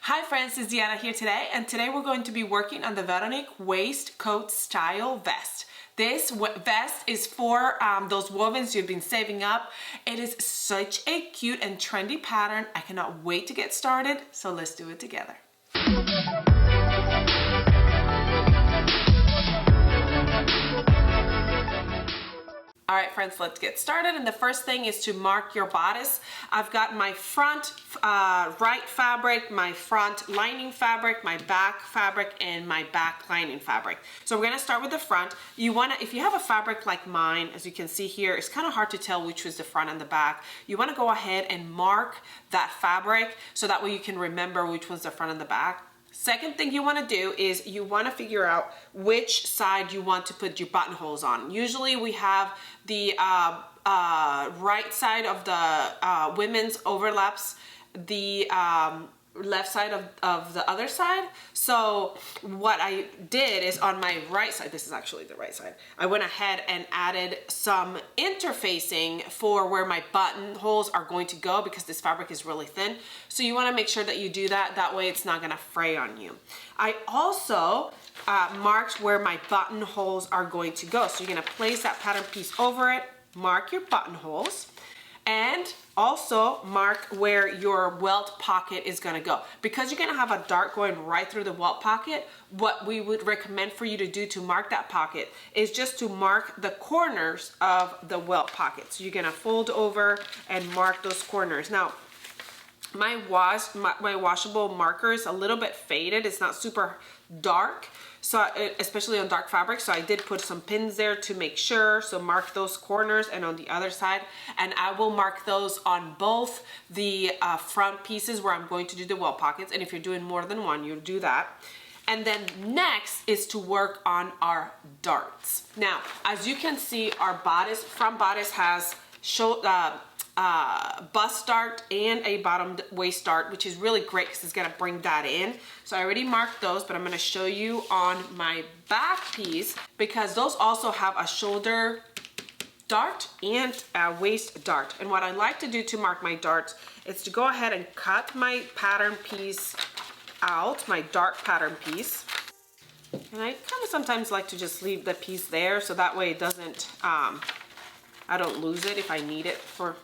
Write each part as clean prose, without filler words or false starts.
Hi friends, it's Diana here today, and today we're going to be working on the Veronik Waistcoat style vest. This vest is for those wovens you've been saving up. It is such a cute and trendy pattern. I cannot wait to get started, so let's do it together. All right, friends, let's get started. And the first thing is to mark your bodice. I've got my front right fabric, my front lining fabric, my back fabric, and my back lining fabric. So we're gonna start with the front. You wanna, if you have a fabric like mine, as you can see here, it's kind of hard to tell which was the front and the back. You wanna go ahead and mark that fabric so that way you can remember which one's the front and the back. Second thing you want to do is you want to figure out which side you want to put your buttonholes on. Usually we have the right side of the women's overlaps the left side of the other side. So what I did is on my right side, this is actually the right side, I went ahead and added some interfacing for where my buttonholes are going to go because this fabric is really thin. So you want to make sure that you do that. That way it's not going to fray on you. I also marked where my buttonholes are going to go. So you're going to place that pattern piece over it, mark your buttonholes, and also mark where your welt pocket is going to go. Because you're going to have a dart going right through the welt pocket, what we would recommend for you to do to mark that pocket is just to mark the corners of the welt pocket. So you're going to fold over and mark those corners. Now, my washable marker is a little bit faded. It's not super dark, so especially on dark fabric, so I did put some pins there to make sure. So mark those corners and on the other side, and I will mark those on both the front pieces where I'm going to do the welt pockets, and if you're doing more than one, you do that. And then next is to work on our darts. Now, as you can see, our bodice, front bodice has bust dart and a bottom waist dart, which is really great because it's gonna bring that in. So I already marked those, but I'm gonna show you on my back piece because those also have a shoulder dart and a waist dart. And what I like to do to mark my darts is to go ahead and cut my pattern piece out, my dart pattern piece. And I kind of sometimes like to just leave the piece there so that way it doesn't, I don't lose it if I need it for,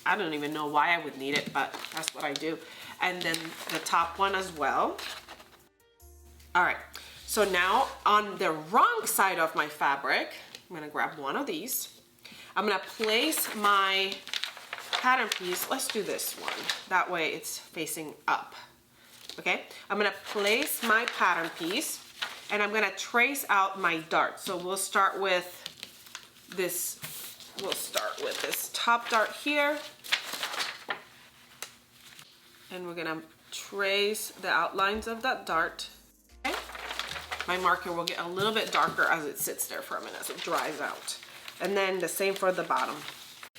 I don't even know why I would need it, but that's what I do. And then the top one as well. All right, so now on the wrong side of my fabric, I'm gonna grab one of these. I'm gonna place my pattern piece. Let's do this one. That way it's facing up. Okay, I'm gonna place my pattern piece and I'm gonna trace out my dart. So we'll start with this. We'll start with this top dart here, and we're gonna trace the outlines of that dart. Okay. My marker will get a little bit darker as it sits there for a minute, as it dries out. And then the same for the bottom.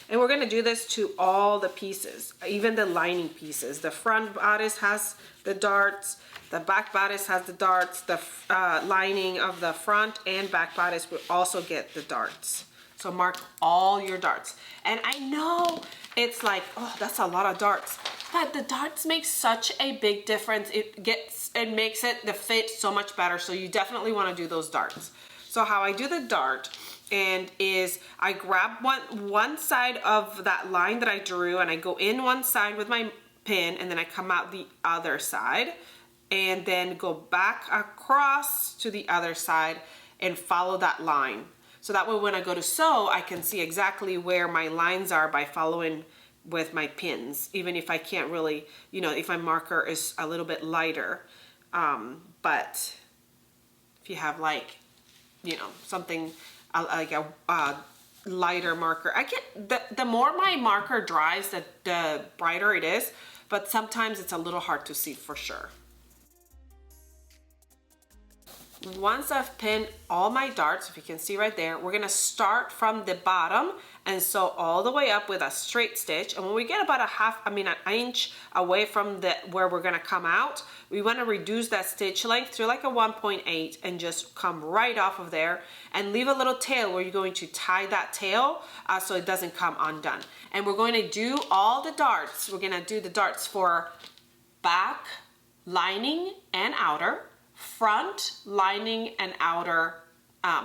And we're gonna do this to all the pieces, even the lining pieces. The front bodice has the darts, the back bodice has the darts, the lining of the front and back bodice will also get the darts. So mark all your darts. And I know it's like, oh, that's a lot of darts, but the darts make such a big difference. It makes it the fit so much better. So you definitely want to do those darts. So how I do the dart and is I grab one side of that line that I drew and I go in one side with my pin and then I come out the other side and then go back across to the other side and follow that line. So that way when I go to sew, I can see exactly where my lines are by following with my pins, even if I can't really, you know, if my marker is a little bit lighter. But if you have like, you know, something like a lighter marker, the more my marker dries, the brighter it is, but sometimes it's a little hard to see for sure. Once I've pinned all my darts, if you can see right there, we're gonna start from the bottom and sew all the way up with a straight stitch. And when we get about an inch away from where we're gonna come out, we wanna reduce that stitch length to like a 1.8 and just come right off of there and leave a little tail where you're going to tie that tail so it doesn't come undone. And we're going to do all the darts. We're gonna do the darts for back, lining and outer, front, lining and outer,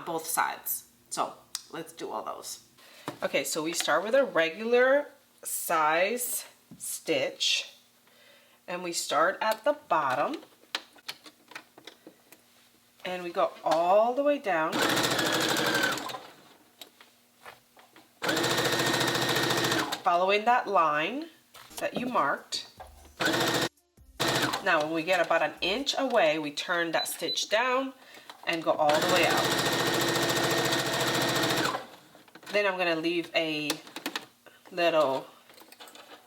both sides. So let's do all those. Okay, so we start with a regular size stitch, and we start at the bottom and we go all the way down, following that line that you marked. Now when we get about an inch away, we turn that stitch down and go all the way out. Then I'm going to leave a little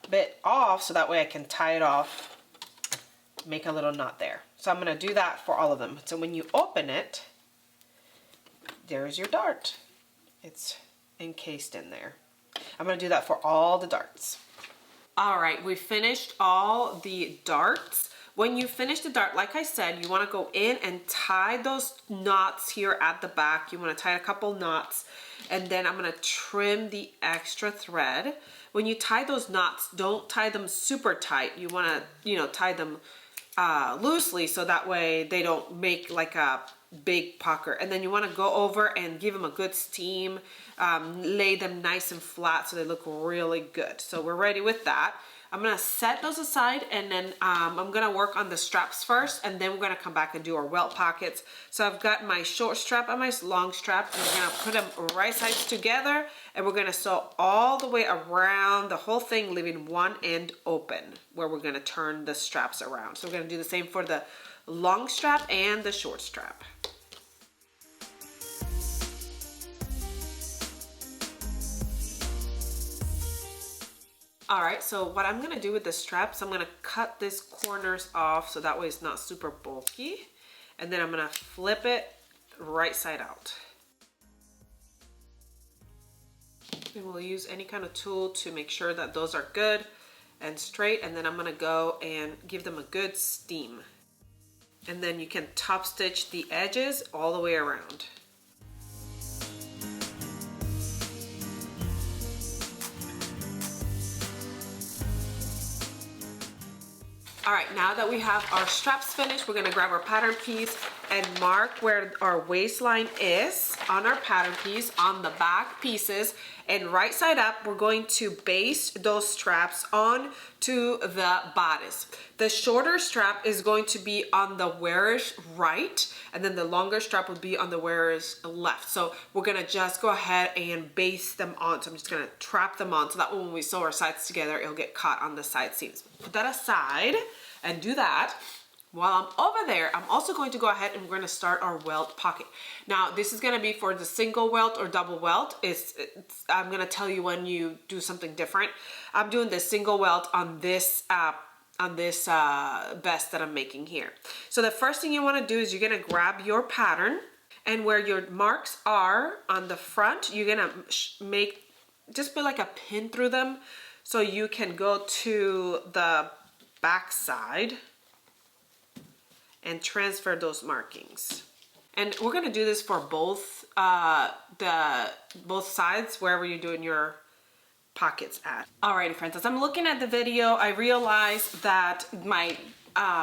bit off so that way I can tie it off, make a little knot there. So I'm going to do that for all of them. So when you open it, there's your dart. It's encased in there. I'm going to do that for all the darts. All right, we finished all the darts. When you finish the dart, like I said, you want to go in and tie those knots here at the back. You want to tie a couple knots, and then I'm going to trim the extra thread. When you tie those knots, don't tie them super tight. You want to, tie them loosely so that way they don't make like a big pucker. And then you want to go over and give them a good steam, lay them nice and flat so they look really good. So we're ready with that. I'm going to set those aside, and then I'm going to work on the straps first, and then we're going to come back and do our welt pockets. So I've got my short strap and my long strap, and we're going to put them right sides together, and we're going to sew all the way around the whole thing, leaving one end open where we're going to turn the straps around. So we're going to do the same for the long strap and the short strap. All right, so what I'm gonna do with the straps, I'm gonna cut these corners off so that way it's not super bulky. And then I'm gonna flip it right side out. And we'll use any kind of tool to make sure that those are good and straight. And then I'm gonna go and give them a good steam. And then you can top stitch the edges all the way around. All right, now that we have our straps finished, we're gonna grab our pattern piece and mark where our waistline is on our pattern piece on the back pieces, and right side up, we're going to baste those straps on to the bodice. The shorter strap is going to be on the wearer's right, and then the longer strap will be on the wearer's left. So we're gonna just go ahead and baste them on. So I'm just gonna trap them on so that when we sew our sides together, it'll get caught on the side seams. Put that aside and do that. While I'm over there, I'm also going to go ahead and we're going to start our welt pocket. Now, this is going to be for the single welt or double welt. I'm going to tell you when you do something different. I'm doing the single welt on this vest that I'm making here. So the first thing you want to do is you're going to grab your pattern, and where your marks are on the front, you're going to just put like a pin through them so you can go to the back side and transfer those markings. And we're gonna do this for both sides, wherever you're doing your pockets at. Alrighty friends, as I'm looking at the video, I realized that my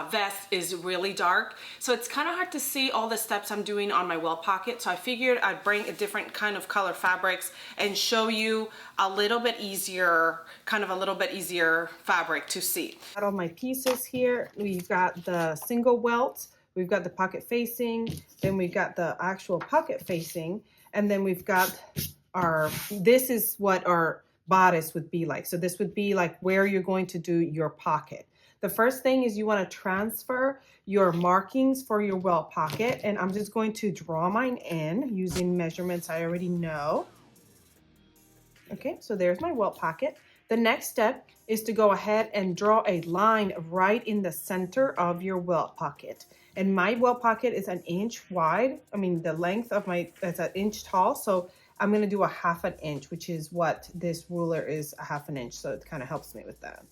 vest is really dark, so it's kind of hard to see all the steps I'm doing on my welt pocket. So I figured I'd bring a different kind of color fabrics and show you a little bit easier fabric to see. Got all my pieces here. We've got the single welt, we've got the pocket facing, then we've got the actual pocket facing, and then we've got this is what our bodice would be like. So this would be like where you're going to do your pocket. The first thing is you want to transfer your markings for your welt pocket, and I'm just going to draw mine in using measurements I already know. Okay, so there's my welt pocket. The next step is to go ahead and draw a line right in the center of your welt pocket. And my welt pocket is an inch wide. I mean, the length of it's an inch tall, so I'm going to do a 1/2 inch, which is what this ruler is, a 1/2 inch, so it kind of helps me with that.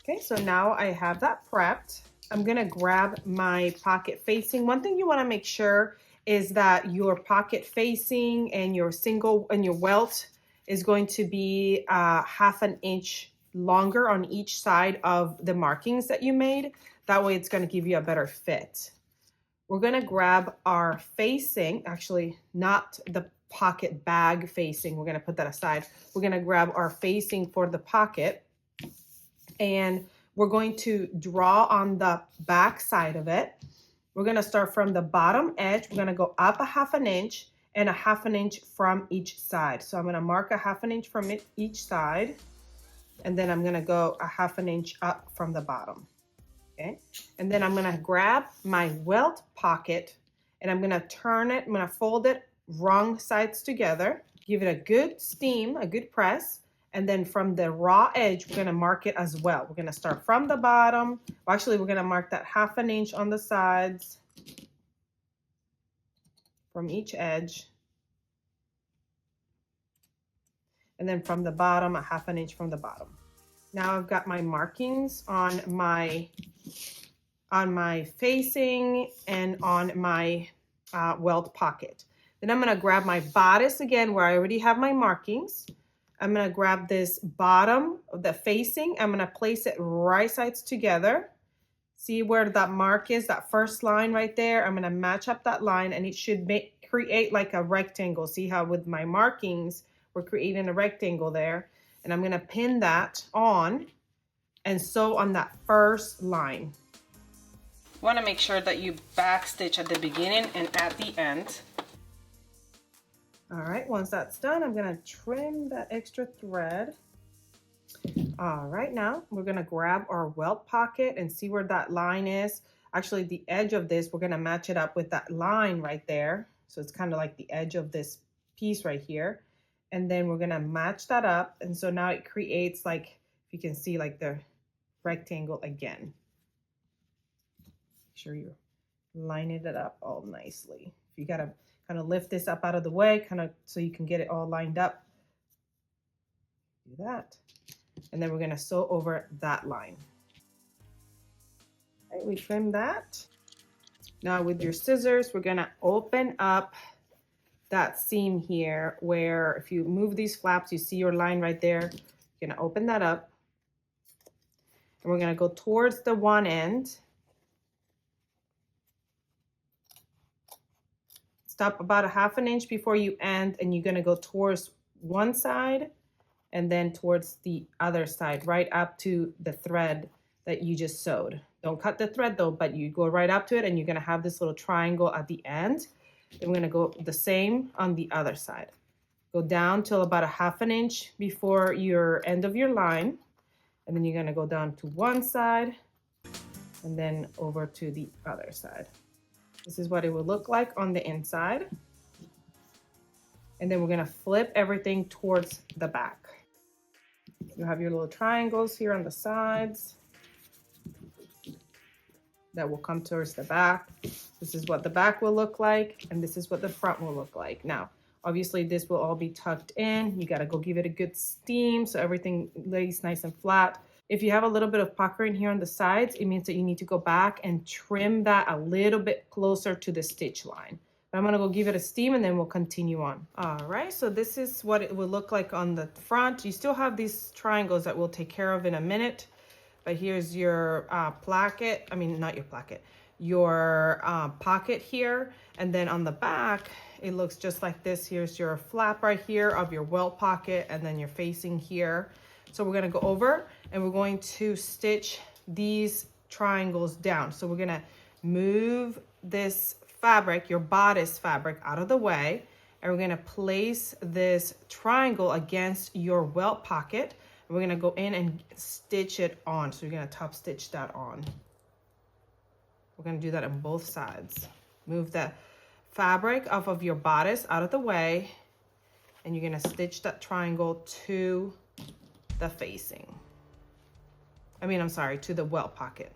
Okay, so now I have that prepped. I'm gonna grab my pocket facing. One thing you wanna make sure is that your pocket facing and your welt is going to be 1/2 inch longer on each side of the markings that you made. That way it's gonna give you a better fit. We're gonna grab our facing, actually not the pocket bag facing, we're gonna put that aside. We're gonna grab our facing for the pocket, and we're going to draw on the back side of it. We're gonna start from the bottom edge. We're gonna go up a 1/2 inch and a 1/2 inch from each side. So I'm gonna mark a 1/2 inch from each side, and then I'm gonna go a 1/2 inch up from the bottom. Okay, and then I'm gonna grab my welt pocket and I'm gonna turn it, I'm gonna fold it wrong sides together, give it a good steam, a good press, and then from the raw edge, we're gonna mark it as well. We're gonna start from the bottom. Well, actually, we're gonna mark that 1/2 inch on the sides from each edge. And then from the bottom, a 1/2 inch from the bottom. Now I've got my markings on my facing and on my welt pocket. Then I'm gonna grab my bodice again where I already have my markings. I'm gonna grab this bottom of the facing. I'm gonna place it right sides together. See where that mark is, that first line right there? I'm gonna match up that line and it should create like a rectangle. See how with my markings, we're creating a rectangle there. And I'm gonna pin that on and sew on that first line. You wanna make sure that you back stitch at the beginning and at the end. All right, once that's done, I'm gonna trim that extra thread. All right, now we're gonna grab our welt pocket and see where that line is. Actually, the edge of this, we're gonna match it up with that line right there. So it's kind of like the edge of this piece right here. And then we're gonna match that up. And so now it creates like, if you can see like the rectangle again. Make sure you're lining it up all nicely. You gotta kind of lift this up out of the way, kind of so you can get it all lined up. Do that. And then we're gonna sew over that line. All right, we trim that. Now with your scissors, we're gonna open up that seam here where if you move these flaps, you see your line right there. You're gonna open that up. And we're gonna go towards the one end. Stop about a 1/2 inch before you end, and you're gonna go towards one side and then towards the other side, right up to the thread that you just sewed. Don't cut the thread though, but you go right up to it and you're gonna have this little triangle at the end. Then we're gonna go the same on the other side. Go down till about a 1/2 inch before your end of your line. And then you're gonna go down to one side and then over to the other side. This is what it would look like on the inside. And then we're gonna flip everything towards the back. You have your little triangles here on the sides that will come towards the back. This is what the back will look like, and this is what the front will look like. Now, obviously this will all be tucked in. You gotta go give it a good steam so everything lays nice and flat. If you have a little bit of puckering here on the sides, it means that you need to go back and trim that a little bit closer to the stitch line. But I'm gonna go give it a steam and then we'll continue on. All right, so this is what it will look like on the front. You still have these triangles that we'll take care of in a minute. But here's your placket, I mean, not your placket, your pocket here. And then on the back, it looks just like this. Here's your flap right here of your welt pocket, and then you're facing here. So we're gonna go over and we're going to stitch these triangles down. So we're gonna move this fabric, your bodice fabric, out of the way. And we're gonna place this triangle against your welt pocket. And we're gonna go in and stitch it on. So you're gonna top stitch that on. We're gonna do that on both sides. Move that fabric off of your bodice out of the way. And you're gonna stitch that triangle to the facing. To the welt pocket.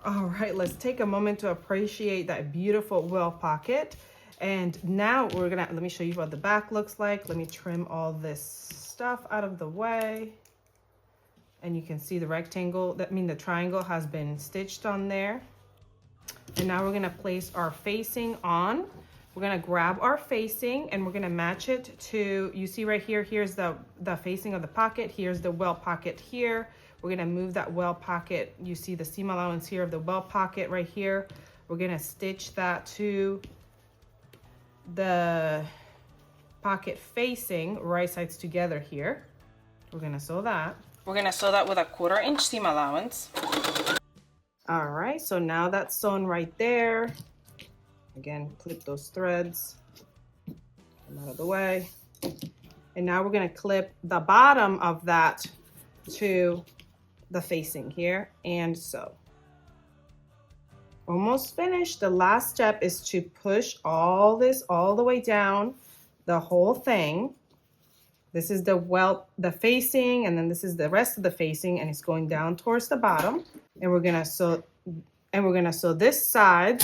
All right, let's take a moment to appreciate that beautiful welt pocket. And now let me show you what the back looks like. Let me trim all this stuff out of the way. And you can see the rectangle, the triangle has been stitched on there. And now we're gonna place our facing on. We're gonna grab our facing and we're gonna match it to, you see right here, here's the facing of the pocket, here's the welt pocket here. We're gonna move that welt pocket. You see the seam allowance here of the welt pocket right here. We're gonna stitch that to the pocket facing right sides together here. We're gonna sew that. We're gonna sew that with a 1/4 inch seam allowance. All right, so now that's sewn right there. Again, clip those threads, come out of the way. And now we're gonna clip the bottom of that to the facing here and sew. Almost finished. The last step is to push all this all the way down, the whole thing. This is the facing, and then this is the rest of the facing, and it's going down towards the bottom. And we're gonna sew this side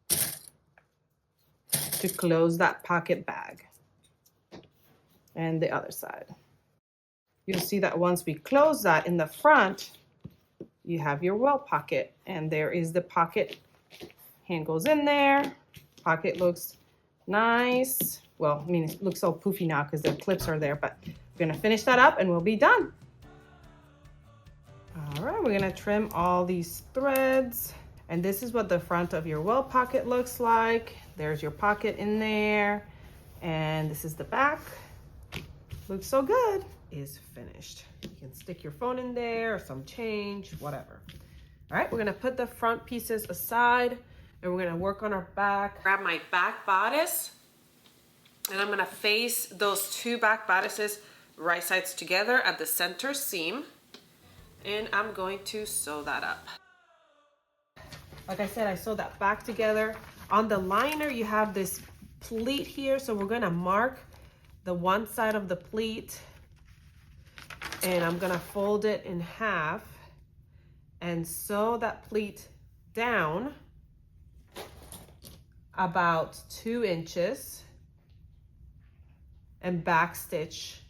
to close that pocket bag, and the other side. You'll see that once we close that in the front, you have your welt pocket, and there is the pocket. Hand goes in there. Pocket looks nice. Well, I mean, it looks all poofy now because the clips are there, but we're gonna finish that up and we'll be done. All right, we're gonna trim all these threads, and this is what the front of your welt pocket looks like. There's your pocket in there, and this is the back. Looks so good. Is finished. You can stick your phone in there or some change, whatever. All right, we're gonna put the front pieces aside and we're gonna work on our back. Grab my back bodice and I'm gonna face those 2 back bodices right sides together at the center seam, and I'm going to sew that up. Like I said, I sewed that back together. On the liner, you have this pleat here, so we're gonna mark the one side of the pleat, and I'm gonna fold it in half and sew that pleat down about 2 inches and back stitch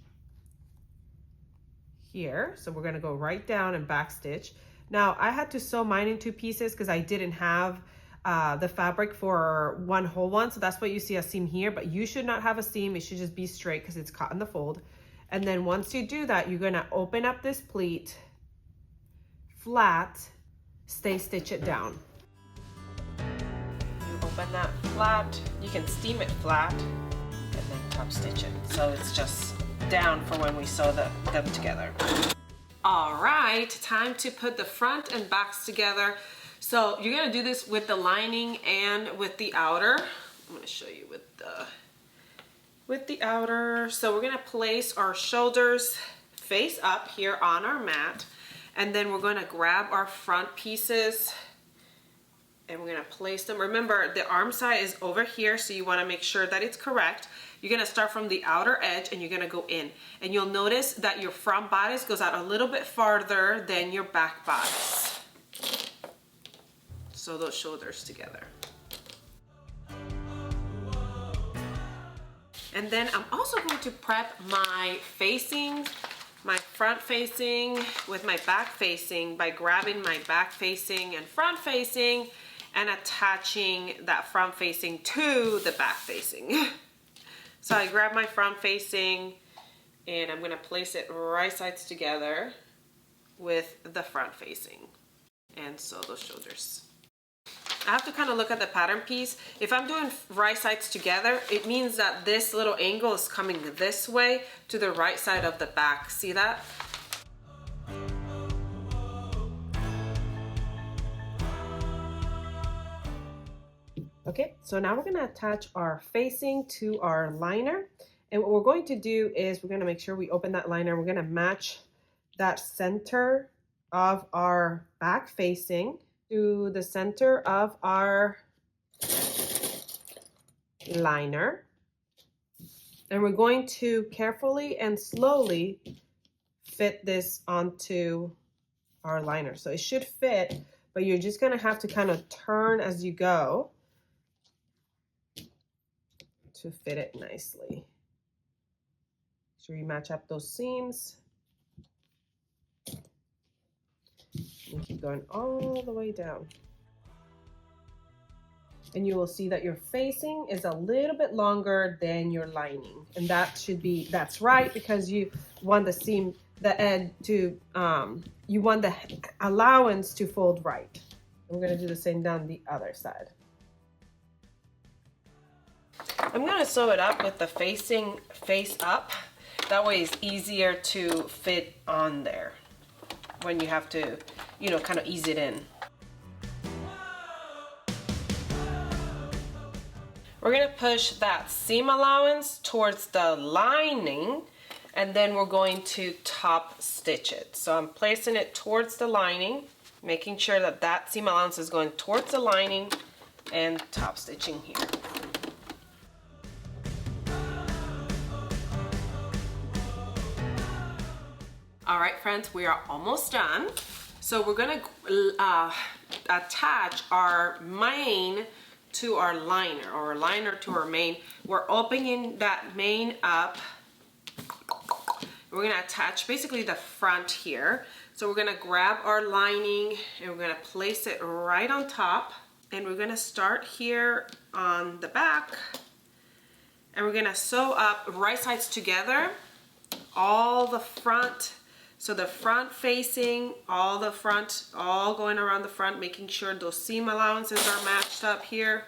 here. So we're gonna go right down and back stitch. Now I had to sew mine in 2 pieces because I didn't have the fabric for one whole one. So that's why you see a seam here, but you should not have a seam. It should just be straight because it's caught in the fold. And then once you do that, you're gonna open up this pleat flat, stay stitch it down. You open that flat, you can steam it flat and then top stitch it. So it's just down for when we sew them together. All right, time to put the front and backs together. So you're gonna do this with the lining and with the outer. I'm gonna show you with the outer. So we're gonna place our shoulders face up here on our mat, and then we're gonna grab our front pieces and we're gonna place them. Remember, the arm side is over here, so you wanna make sure that it's correct. You're gonna start from the outer edge and you're gonna go in. And you'll notice that your front bodice goes out a little bit farther than your back bodice. So those shoulders together. And then I'm also going to prep my facing, my front facing with my back facing by grabbing my back facing and front facing and attaching that front facing to the back facing. So I grab my front facing and I'm gonna place it right sides together with the front facing and sew those shoulders. I have to kind of look at the pattern piece. If I'm doing right sides together, it means that this little angle is coming this way to the right side of the back. See that? Okay, so now we're gonna attach our facing to our liner. And what we're going to do is we're gonna make sure we open that liner. We're gonna match that center of our back facing to the center of our liner. And we're going to carefully and slowly fit this onto our liner. So it should fit, but you're just gonna have to kind of turn as you go to fit it nicely. Make sure you match up those seams. And keep going all the way down. And you will see that your facing is a little bit longer than your lining. And that should be, that's right, because you want the seam the edge to, you want the allowance to fold right. And we're gonna do the same down the other side. I'm gonna sew it up with the face up. That way it's easier to fit on there when you have to, you know, kind of ease it in. We're gonna push that seam allowance towards the lining, and then we're going to top stitch it. So I'm placing it towards the lining, making sure that that seam allowance is going towards the lining, and top stitching here. All right, friends, we are almost done. So we're gonna attach our main to our liner, or our liner to our main. We're opening that main up. We're gonna attach basically the front here. So we're gonna grab our lining and we're gonna place it right on top. And we're gonna start here on the back. And we're gonna sew up right sides together, all the front. So the front facing, all the front, all going around the front, making sure those seam allowances are matched up here.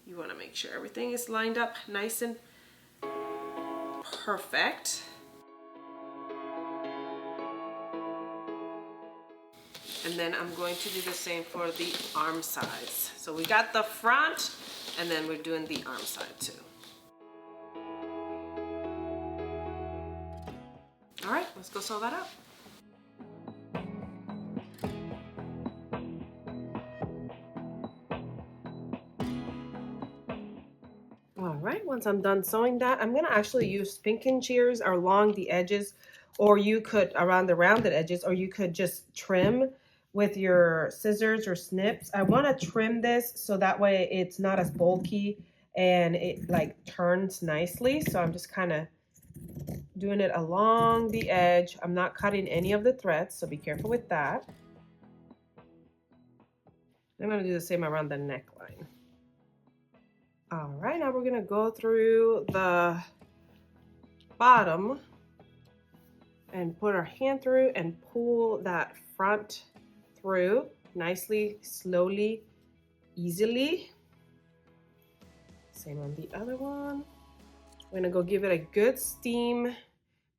You want to make sure everything is lined up nice and perfect. And then I'm going to do the same for the arm sides. So we got the front, and then we're doing the arm side too. All right, let's go sew that up. All right, once I'm done sewing that, I'm gonna actually use pinking shears along the edges, or you could around the rounded edges, or you could just trim with your scissors or snips. I wanna trim this so that way it's not as bulky and it like turns nicely. So I'm just kind of doing it along the edge. I'm not cutting any of the threads, so be careful with that. I'm gonna do the same around the neckline. All right, now we're gonna go through the bottom and put our hand through and pull that front through nicely, slowly, easily. Same on the other one. We're gonna go give it a good steam.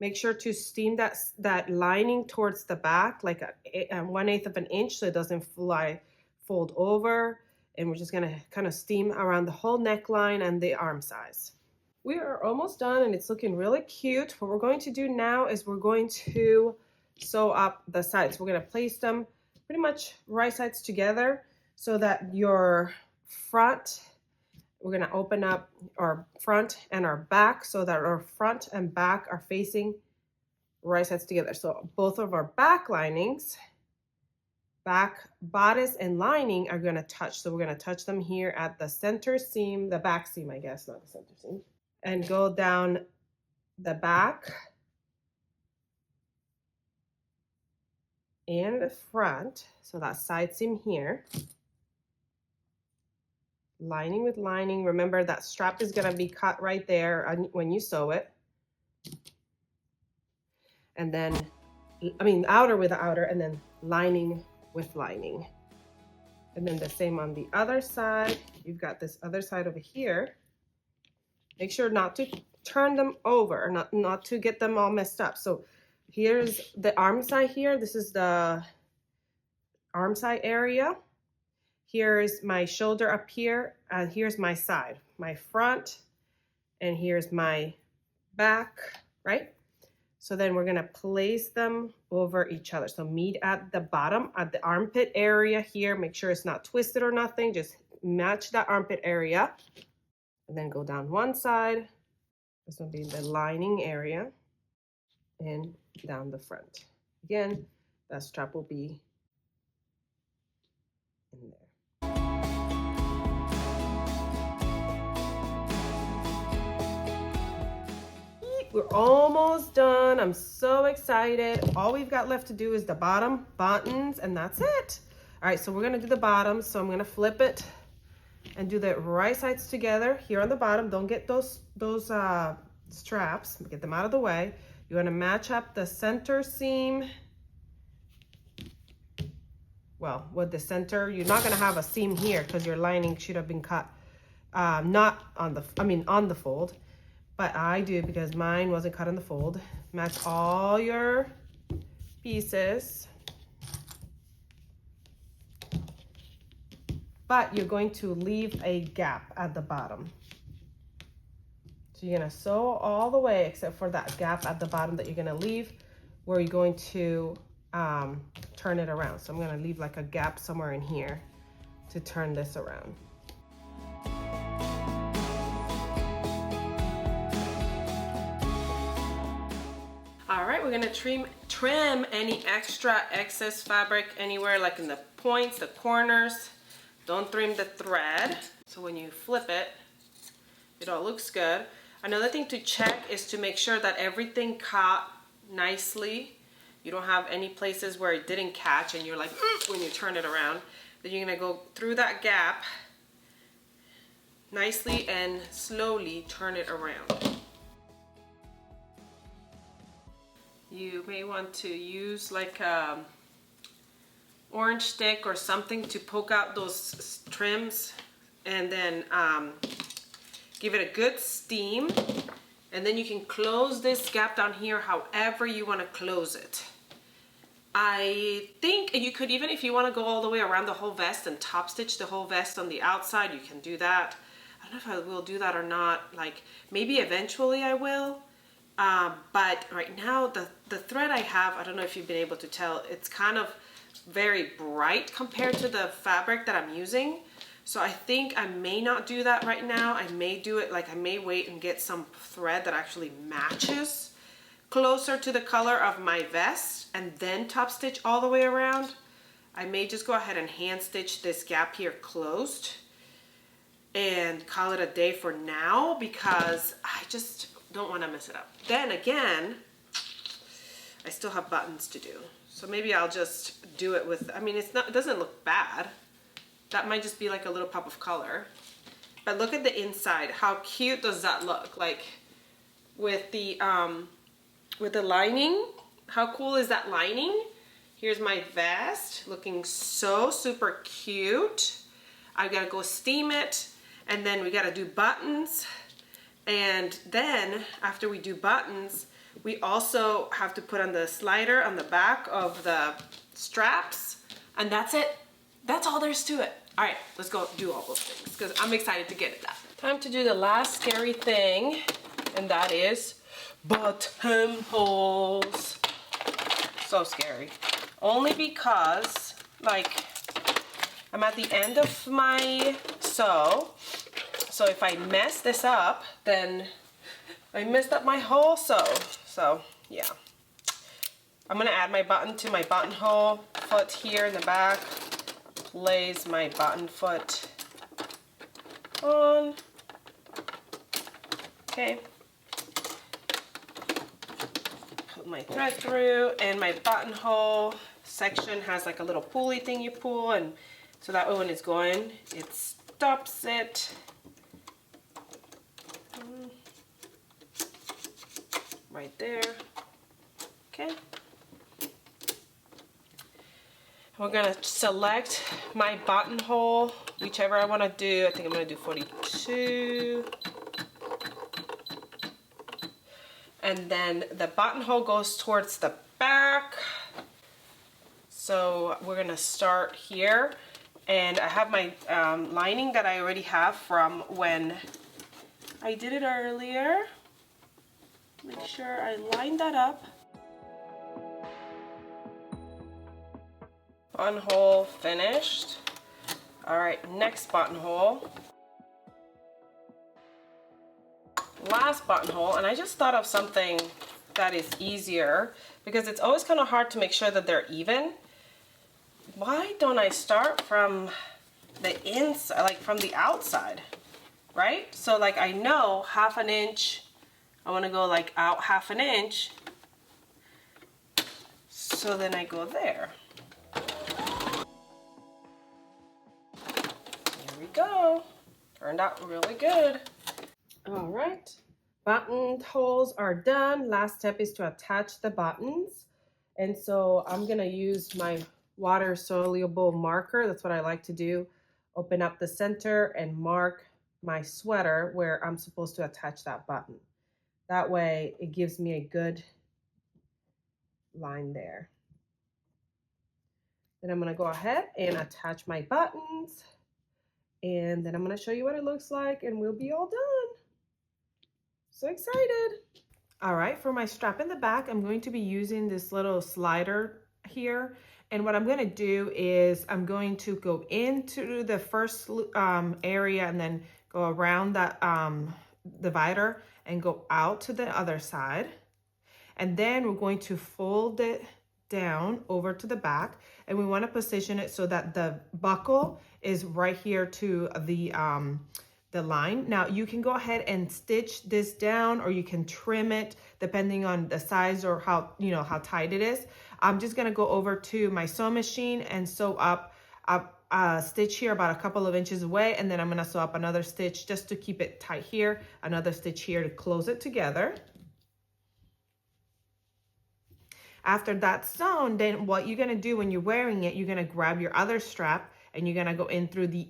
Make sure to steam that lining towards the back, like a 1/8 of an inch, so it doesn't fold over. And we're just gonna kind of steam around the whole neckline and the arm size. We are almost done and it's looking really cute. What we're going to do now is we're going to sew up the sides. We're gonna place them pretty much right sides together so that your front, we're gonna open up our front and our back so that our front and back are facing right sides together. So both of our back linings, back bodice and lining are gonna touch. So we're gonna touch them here at the center seam, the back seam, I guess, not the center seam, and go down the back and the front. So that side seam here. Lining with lining. Remember that strap is gonna be cut right there when you sew it. And then, outer with the outer, and then lining with lining. And then the same on the other side. You've got this other side over here. Make sure not to turn them over, not to get them all messed up. So here's the arm side here. This is the arm side area. Here's my shoulder up here, and here's my side, my front, and here's my back, right? So then we're gonna place them over each other. So meet at the bottom, at the armpit area here. Make sure it's not twisted or nothing. Just match that armpit area. And then go down one side. This will be the lining area. And down the front. Again, that strap will be in there. We're almost done. I'm so excited. All we've got left to do is the bottom buttons, and that's it. All right, so we're gonna do the bottom. So I'm gonna flip it and do the right sides together here on the bottom. Don't get those straps, get them out of the way. You want to match up the center seam. Well, with the center, you're not going to have a seam here because your lining should have been cut, not on the, on the fold, but I do because mine wasn't cut on the fold. Match all your pieces. But you're going to leave a gap at the bottom. So you're gonna sew all the way except for that gap at the bottom that you're gonna leave where you're going to turn it around. So I'm gonna leave like a gap somewhere in here to turn this around. All right, we're gonna trim any extra excess fabric anywhere, like in the points, the corners. Don't trim the thread. So when you flip it, it all looks good. Another thing to check is to make sure that everything caught nicely. You don't have any places where it didn't catch and you're like, when you turn it around. Then you're gonna go through that gap nicely and slowly turn it around. You may want to use like a orange stick or something to poke out those trims, and then give it a good steam, and then you can close this gap down here however you want to close it. I think you could, even if you want to go all the way around the whole vest and top stitch the whole vest on the outside, you can do that. I don't know if I will do that or not. Like maybe eventually I will, but right now the thread I have, I don't know if you've been able to tell, it's kind of very bright compared to the fabric that I'm using. So I think I may not do that right now. I may do it like I may wait and get some thread that actually matches closer to the color of my vest and then top stitch all the way around. I may just go ahead and hand stitch this gap here closed and call it a day for now because I just don't want to mess it up. Then again, I still have buttons to do. So maybe I'll just do it with, it doesn't look bad. That might just be like a little pop of color. But look at the inside. How cute does that look? Like with the lining. How cool is that lining? Here's my vest looking so super cute. I gotta go steam it, and then we gotta do buttons. And then after we do buttons, we also have to put on the slider on the back of the straps, and that's it. That's all there's to it. All right, let's go do all those things because I'm excited to get it done. Time to do the last scary thing, and that is buttonholes. So scary. Only because, like, I'm at the end of my sew. So if I mess this up, then I messed up my whole sew. So yeah. I'm gonna add my button to my buttonhole foot here in the back. Place my button foot on. Okay. Put my thread through, and my buttonhole section has like a little pulley thing you pull, and so that way when it's going, it stops it. Right there. Okay. We're gonna select my buttonhole, whichever I want to do. I think I'm gonna do 42. And then the buttonhole goes towards the back. So we're gonna start here. And I have my lining that I already have from when I did it earlier. Make sure I line that up. Buttonhole finished. All right, next buttonhole. Last buttonhole, and I just thought of something that is easier because it's always kind of hard to make sure that they're even. Why don't I start from the inside, like from the outside, right? So like I know half an inch, I want to go like out half an inch. So then I go there. There we go. Turned out really good. All right. Buttonholes are done. Last step is to attach the buttons. And so I'm gonna use my water soluble marker. That's what I like to do. Open up the center and mark my sweater where I'm supposed to attach that button. That way it gives me a good line there. Then I'm gonna go ahead and attach my buttons. And then I'm gonna show you what it looks like and we'll be all done. So excited. All right, for my strap in the back, I'm going to be using this little slider here. And what I'm gonna do is I'm going to go into the first area and then go around that divider and go out to the other side. And then we're going to fold it down over to the back, and we want to position it so that the buckle is right here to the line. Now you can go ahead and stitch this down, or you can trim it depending on the size or how, you know, how tight it is. I'm just gonna go over to my sewing machine and sew up a stitch here about a couple of inches away, and then I'm gonna sew up another stitch just to keep it tight here, another stitch here to close it together. After that's sewn, then what you're gonna do when you're wearing it, you're gonna grab your other strap and you're gonna go in through the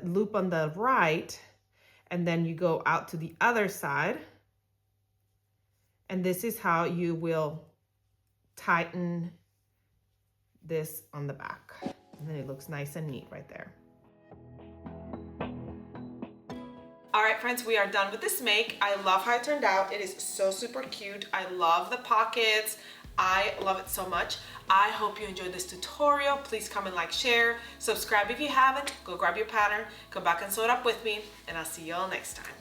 loop on the right, and then you go out to the other side. And this is how you will tighten this on the back. And then it looks nice and neat right there. All right, friends, we are done with this make. I love how it turned out. It is so super cute. I love the pockets. I love it so much. I hope you enjoyed this tutorial. Please comment, like, share, subscribe if you haven't. Go grab your pattern, come back and sew it up with me, and I'll see you all next time.